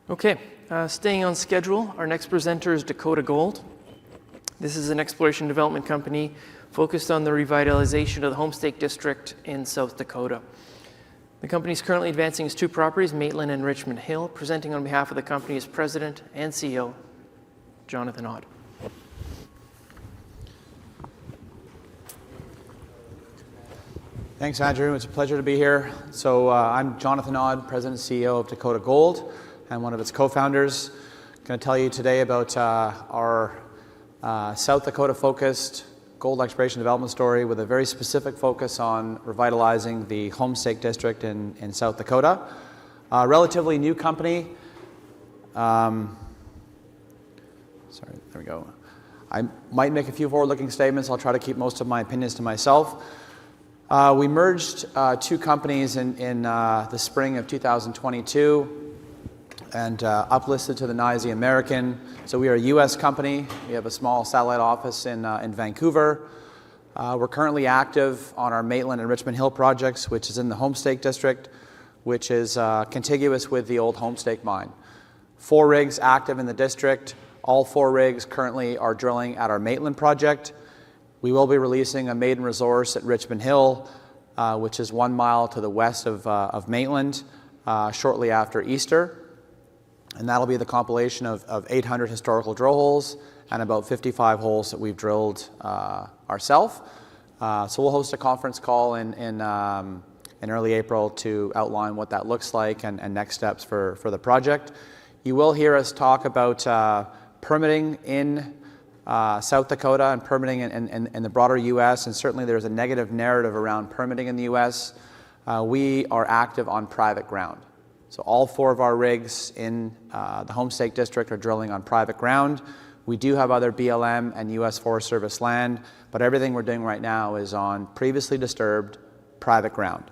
Okay, staying on schedule, our next presenter is Dakota Gold. This is an exploration development company focused on the revitalization of the Homestake District in South Dakota. The company is currently advancing its two properties, Maitland and Richmond Hill. Presenting on behalf of the company is President and CEO, Jonathan Odd. Thanks, Andrew. It's a pleasure to be here. So I'm Jonathan Odd, President and CEO of Dakota Gold, and one of its co-founders. I'm going to tell you today about our South Dakota-focused gold exploration development story with a very specific focus on revitalizing the Homestake District in South Dakota. A relatively new company. Sorry, there we go. I might make a few forward-looking statements. I'll try to keep most of my opinions to myself. We merged two companies in the spring of 2022 and uplisted to the NYSE American. So we are a U.S. company. We have a small satellite office in Vancouver. We're currently active on our Maitland and Richmond Hill projects, which is in the Homestake District, which is contiguous with the old Homestake mine. 4 rigs active in the district. All 4 rigs currently are drilling at our Maitland project. We will be releasing a maiden resource at Richmond Hill, which is 1 mile to the west of Maitland, shortly after Easter. And that'll be the compilation of 800 historical drill holes and about 55 holes that we've drilled ourselves. So we'll host a conference call in early April to outline what that looks like and next steps for the project. You will hear us talk about permitting in South Dakota and permitting in the broader U.S., and certainly there's a negative narrative around permitting in the U.S. We are active on private ground. So all 4 of our rigs in the Homestake District are drilling on private ground. We do have other BLM and U.S. Forest Service land, but everything we're doing right now is on previously disturbed private ground.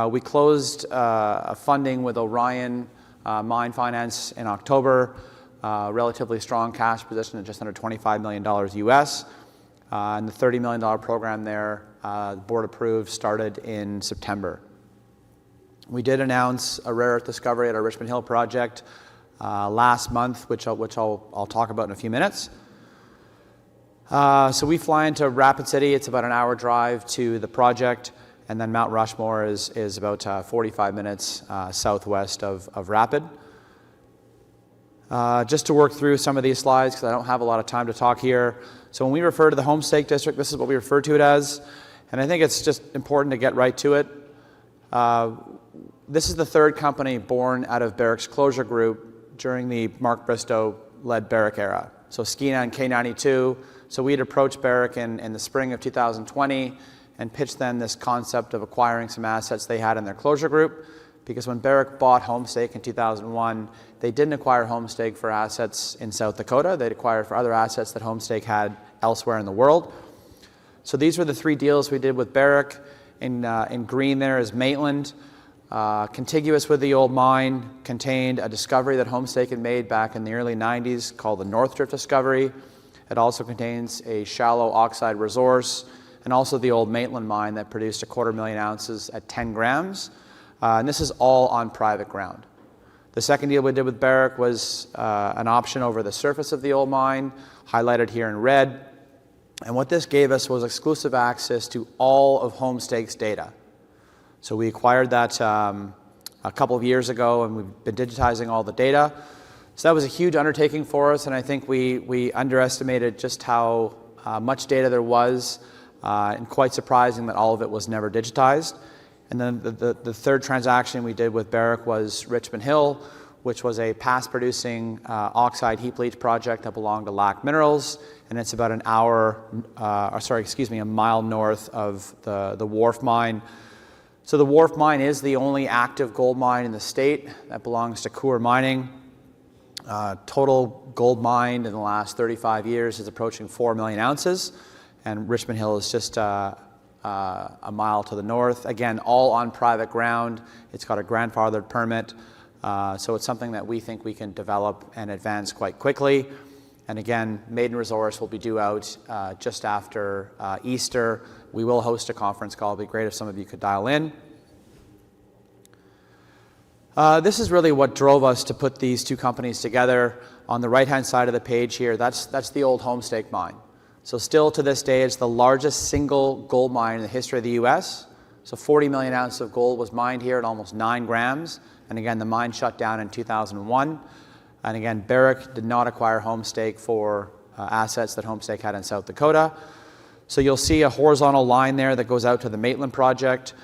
We closed a funding with Orion Mine Finance in October. Relatively strong cash position at just under $25 million US. And the $30 million program there, the board approved, started in September. We did announce a rare earth discovery at our Richmond Hill project last month, which I'll talk about in a few minutes. So we fly into Rapid City. It's about an hour drive to the project, and then Mount Rushmore is about 45 minutes southwest of Rapid. Just to work through some of these slides, because I don't have a lot of time to talk here. So when we refer to the Homestake District, this is what we refer to it as, and I think it's just important to get right to it. This is the 3rd company born out of Barrick's closure group during the Mark Bristow-led Barrick era. So Skeena and K92. So we had approached Barrick in the spring of 2020 and pitched them this concept of acquiring some assets they had in their closure group. Because when Barrick bought Homestake in 2001, they didn't acquire Homestake for assets in South Dakota. They'd acquired for other assets that Homestake had elsewhere in the world. So these were the 3 deals we did with Barrick. In green there is Maitland. Contiguous with the old mine, contained a discovery that Homestake had made back in the early 90s called the North Drift discovery. It also contains a shallow oxide resource, and also the old Maitland mine that produced 250,000 ounces at 10 grams. And this is all on private ground. The second deal we did with Barrick was an option over the surface of the old mine, highlighted here in red. And what this gave us was exclusive access to all of Homestake's data. So we acquired that a couple of years ago, and we've been digitizing all the data. So that was a huge undertaking for us, and I think we underestimated just how much data there was, and quite surprising that all of it was never digitized. And then the 3rd transaction we did with Barrick was Richmond Hill, which was a past-producing oxide heap leach project that belonged to LAC Minerals, and it's about a mile north of the Wharf mine. So the Wharf mine is the only active gold mine in the state that belongs to Coeur Mining. Total gold mined in the last 35 years is approaching 4 million ounces, and Richmond Hill is just a mile to the north. Again, all on private ground. It's got a grandfathered permit, so it's something that we think we can develop and advance quite quickly. And again, maiden resource will be due out just after Easter. We will host a conference call. It'd be great if some of you could dial in. This is really what drove us to put these two companies together. On the right-hand side of the page here, that's the old Homestake mine. So still to this day, it's the largest single gold mine in the history of the U.S. So 40 million ounces of gold was mined here at almost 9 grams. And again, the mine shut down in 2001. And again, Barrick did not acquire Homestake for assets that Homestake had in South Dakota. So you'll see a horizontal line there that goes out to the Maitland project.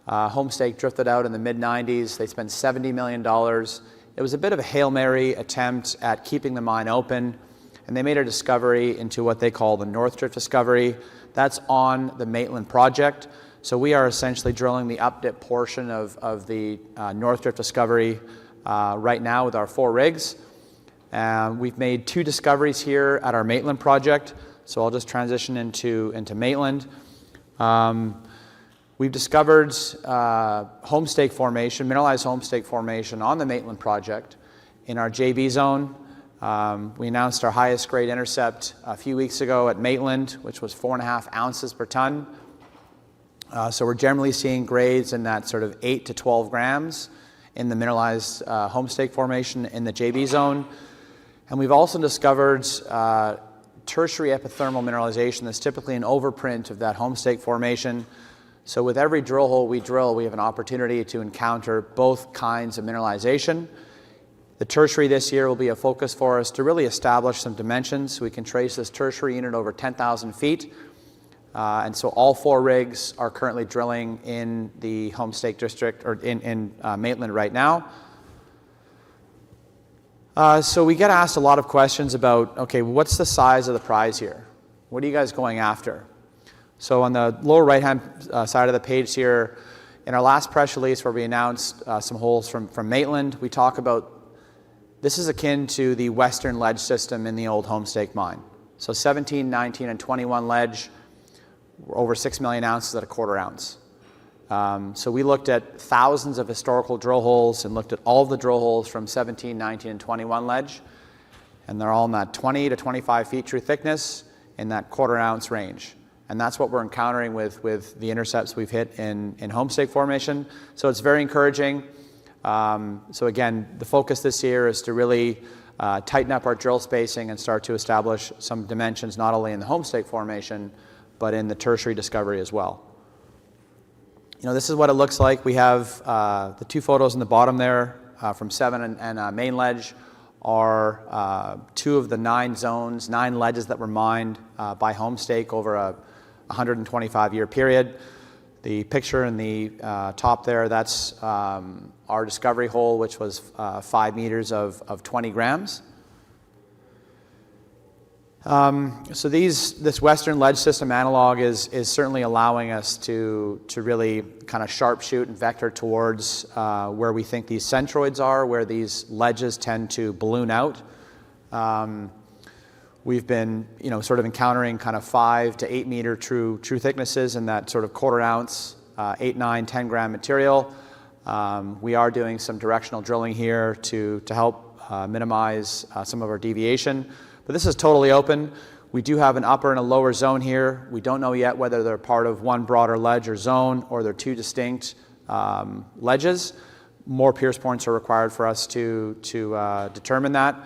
Homestake drifted out in the mid-90s. They spent $70 million. It was a bit of a Hail Mary attempt at keeping the mine open, and they made a discovery into what they call the North Drift discovery. That's on the Maitland project. So we are essentially drilling the up-dip portion of the North Drift discovery right now with our 4 rigs. We've made 2 discoveries here at our Maitland project, so I'll just transition into Maitland. We've discovered Homestake formation, mineralized Homestake formation on the Maitland project in our JV zone. We announced our highest grade intercept a few weeks ago at Maitland, which was 4.5 ounces per ton. So we're generally seeing grades in that sort of 8 to 12 grams in the mineralized Homestake formation in the JV zone. And we've also discovered tertiary epithermal mineralization that's typically an overprint of that Homestake formation. So with every drill hole we drill, we have an opportunity to encounter both kinds of mineralization. The tertiary this year will be a focus for us to really establish some dimensions. We can trace this tertiary unit over 10,000 feet. And so all 4 rigs are currently drilling in the Homestake district, or in Maitland right now. So we get asked a lot of questions about, okay, what's the size of the prize here? What are you guys going after? So on the lower right-hand side of the page here, in our last press release where we announced some holes from Maitland, we talk about this is akin to the western ledge system in the old Homestake mine. So 17, 19, and 21 ledge, over 6 million ounces at a 1/4 ounce. So we looked at thousands of historical drill holes and looked at all of the drill holes from 17, 19, and 21 ledge, and they're all in that 20 to 25 feet true thickness in that 1/4 ounce range. And that's what we're encountering with the intercepts we've hit in Homestake formation. So it's very encouraging. So again, the focus this year is to really tighten up our drill spacing and start to establish some dimensions not only in the Homestake formation, but in the tertiary discovery as well. You know, this is what it looks like. We have the 2 photos in the bottom there from 7 and Main Ledge are 2 of the 9 zones, 9 ledges that were mined by Homestake over a 125-year period. The picture in the top there, that's our discovery hole, which was 5 meters of 20 grams. So this western ledge system analog is certainly allowing us to really kind of sharpshoot and vector towards where we think these centroids are, where these ledges tend to balloon out. We've been, sort of encountering kind of 5 to 8 meter true thicknesses in that sort of 1/4 ounce, 8, 9, 10 gram material. We are doing some directional drilling here to help minimize some of our deviation. But this is totally open. We do have an upper and a lower zone here. We don't know yet whether they're part of one broader ledge or zone, or they're 2 distinct ledges. More pierce points are required for us to determine that.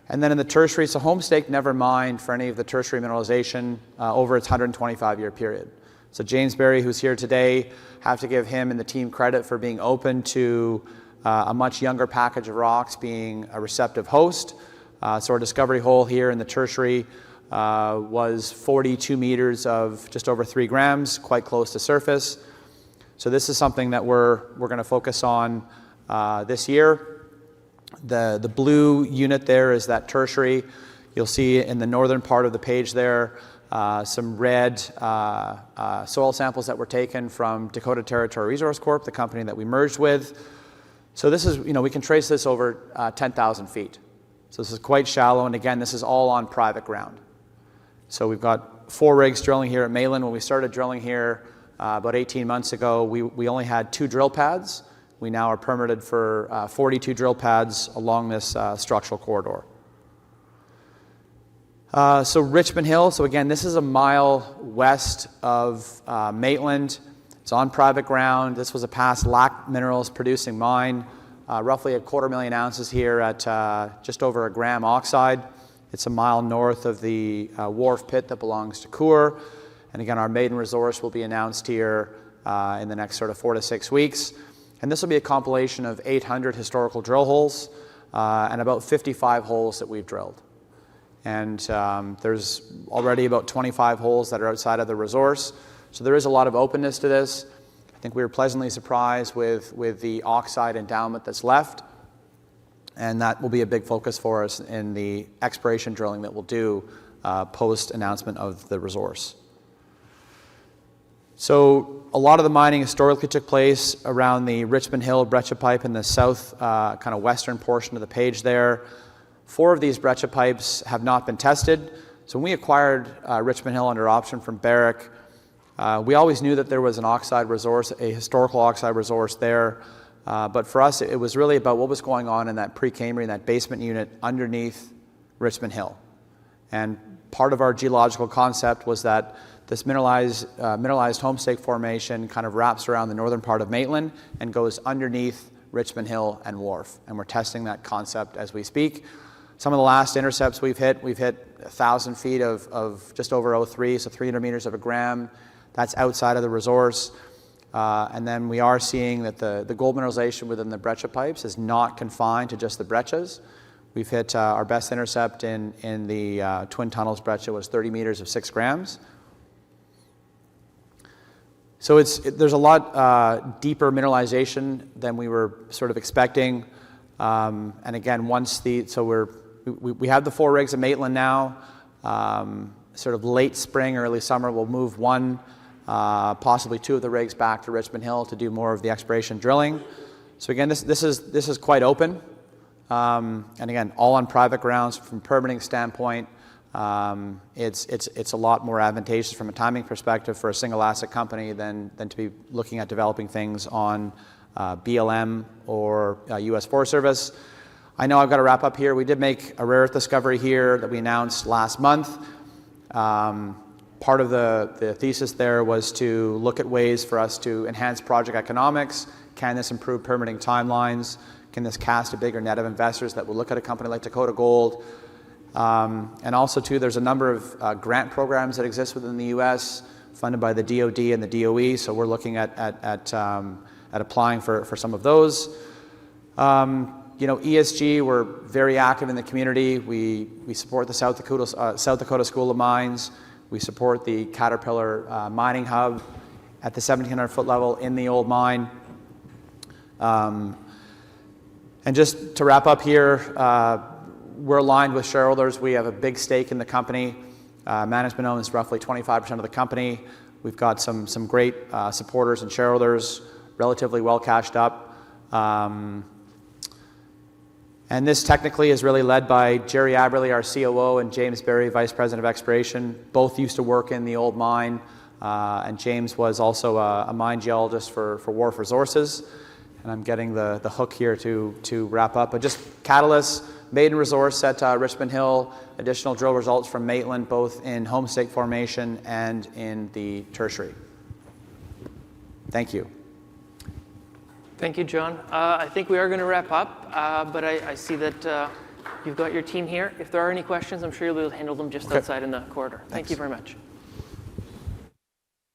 And then in the tertiary, so Homestake never mined for any of the tertiary mineralization over its 125-year period. So James Berry, who's here today, have to give him and the team credit for being open to a much younger package of rocks being a receptive host. So our discovery hole here in the tertiary was 42 meters of just over 3 grams, quite close to surface. So this is something that we're going to focus on this year. The blue unit there is that tertiary. You'll see in the northern part of the page there some red soil samples that were taken from Dakota Territory Resource Corp, the company that we merged with. So this is, we can trace this over 10,000 feet. So this is quite shallow, and again, this is all on private ground. So we've got 4 rigs drilling here at Maitland. When we started drilling here about 18 months ago, we only had 2 drill pads. We now are permitted for 42 drill pads along this structural corridor. So Richmond Hill, so again, this is a mile west of Maitland. It's on private ground. This was a past lac minerals producing mine. roughly 250,000 ounces here at just over a gram oxide. It's a mile north of the Wharf pit that belongs to Coeur. And again, our maiden resource will be announced here in the next sort of 4 to 6 weeks. And this will be a compilation of 800 historical drill holes and about 55 holes that we've drilled. And there's already about 25 holes that are outside of the resource. So there is a lot of openness to this. I think we were pleasantly surprised with the oxide endowment that's left. And that will be a big focus for us in the exploration drilling that we'll do post-announcement of the resource. So a lot of the mining historically took place around the Richmond Hill breccia pipe in the south kind of western portion of the page there. 4 of these breccia pipes have not been tested. So when we acquired Richmond Hill under option from Barrick, we always knew that there was an oxide resource, a historical oxide resource there. But for us, it was really about what was going on in that pre-Cambrian, that basement unit underneath Richmond Hill. And part of our geological concept was that this mineralized homestake formation kind of wraps around the northern part of Maitland and goes underneath Richmond Hill and Wharf. And we're testing that concept as we speak. Some of the last intercepts we've hit 1,000 feet of just over 0.3, so 300 meters of a gram. That's outside of the resource. And then we are seeing that the gold mineralization within the breccia pipes is not confined to just the breccias. We've hit our best intercept in the Twin Tunnels breccia was 30 meters of 6 grams. So there's a lot deeper mineralization than we were sort of expecting. And again, we have the 4 rigs at Maitland now. Sort of late spring, early summer, we'll move 1, possibly 2 of the rigs back to Richmond Hill to do more of the exploration drilling. So again, this is quite open. And again, all on private grounds from a permitting standpoint. It's a lot more advantageous from a timing perspective for a single asset company than to be looking at developing things on BLM or U.S. Forest Service. I know I've got to wrap up here. We did make a rare earth discovery here that we announced last month. Part of the thesis there was to look at ways for us to enhance project economics. Can this improve permitting timelines? Can this cast a bigger net of investors that will look at a company like Dakota Gold? And also, too, there's a number of grant programs that exist within the U.S. funded by the DoD and the DOE, so we're looking at applying for some of those. ESG, we're very active in the community. We support the South Dakota School of Mines. We support the Caterpillar mining hub at the 1,700-foot level in the old mine. And just to wrap up here, we're aligned with shareholders. We have a big stake in the company. Management owns roughly 25% of the company. We've got some great supporters and shareholders, relatively well cashed up. And this technically is really led by Jerry Aberley, our COO, and James Berry, Vice President of Exploration. Both used to work in the old mine, and James was also a mine geologist for Wharf Resources. And I'm getting the hook here to wrap up. But just catalysts, maiden resource at Richmond Hill, additional drill results from Maitland, both in homestake formation and in the tertiary. Thank you. Thank you, John. I think we are going to wrap up, but I see that you've got your team here. If there are any questions, I'm sure you'll be able to handle them just outside in the corridor. Thank you very much.